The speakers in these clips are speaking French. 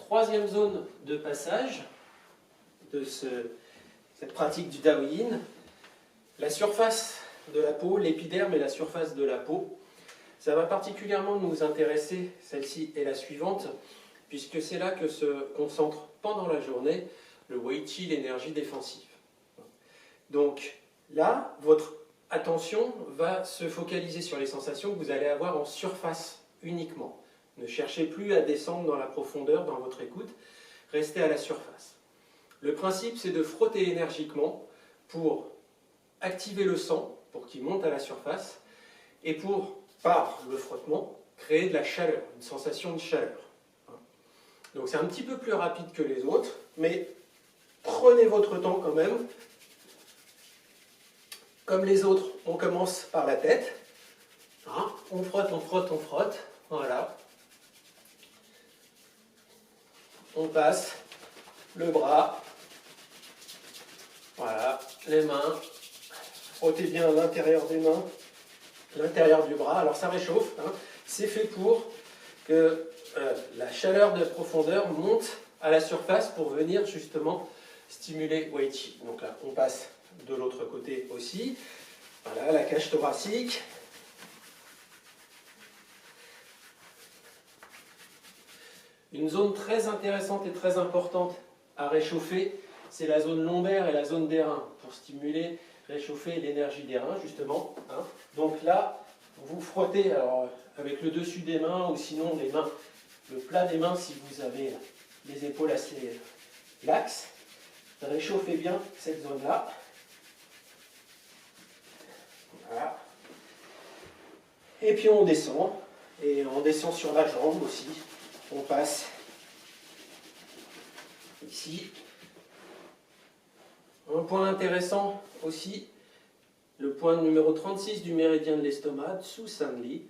troisième zone de passage de cette pratique du Tao Yin, la surface de la peau, l'épiderme et la surface de la peau. Ça va particulièrement nous intéresser, celle-ci et la suivante, puisque c'est là que se concentre pendant la journée le Wei Qi, l'énergie défensive. Donc là, votre attention va se focaliser sur les sensations que vous allez avoir en surface uniquement. Ne cherchez plus à descendre dans la profondeur dans votre écoute, restez à la surface. Le principe, c'est de frotter énergiquement pour activer le sang, pour qu'il monte à la surface, et pour, par le frottement, créer de la chaleur, une sensation de chaleur. Donc c'est un petit peu plus rapide que les autres, mais prenez votre temps quand même. Comme les autres, on commence par la tête. On frotte, on frotte, on frotte. Voilà. On passe le bras. Voilà. Les mains. Frottez bien l'intérieur des mains, l'intérieur du bras. Alors ça réchauffe. C'est fait pour que la chaleur de profondeur monte à la surface pour venir justement stimuler Wei Qi. Donc là, on passe de l'autre côté aussi. Voilà, la cage thoracique. Une zone très intéressante et très importante à réchauffer, c'est la zone lombaire et la zone des reins, pour stimuler, réchauffer l'énergie des reins, justement. Donc là, vous frottez alors, avec le dessus des mains, ou sinon les mains, le plat des mains si vous avez les épaules assez laxes. Réchauffez bien cette zone-là. Voilà. Et puis on descend, et on descend sur la jambe aussi. On passe ici. Un point intéressant aussi, le point numéro 36 du méridien de l'estomac, sous Sanli,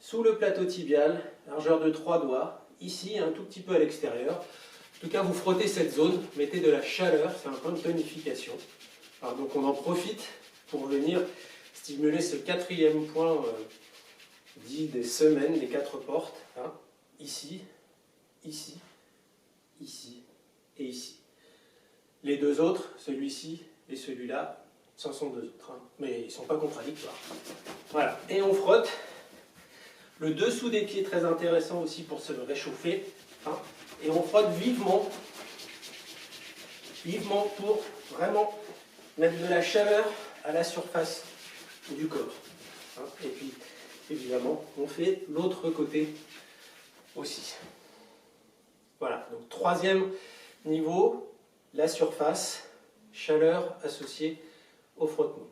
sous le plateau tibial, largeur de 3 doigts, ici un tout petit peu à l'extérieur. En tout cas, vous frottez cette zone, mettez de la chaleur, c'est un point de tonification. Alors, donc on en profite pour venir stimuler ce quatrième point dit des semaines, des 4 portes. Ici, ici, ici et ici. Les deux autres, celui-ci et celui-là, ce sont deux autres, mais ils ne sont pas contradictoires. Voilà, et on frotte. Le dessous des pieds, très intéressant aussi pour se réchauffer. Et on frotte vivement, vivement pour vraiment mettre de la chaleur à la surface du corps. Et puis, évidemment, on fait l'autre côté aussi. Voilà, donc troisième niveau, la surface, chaleur associée au frottement.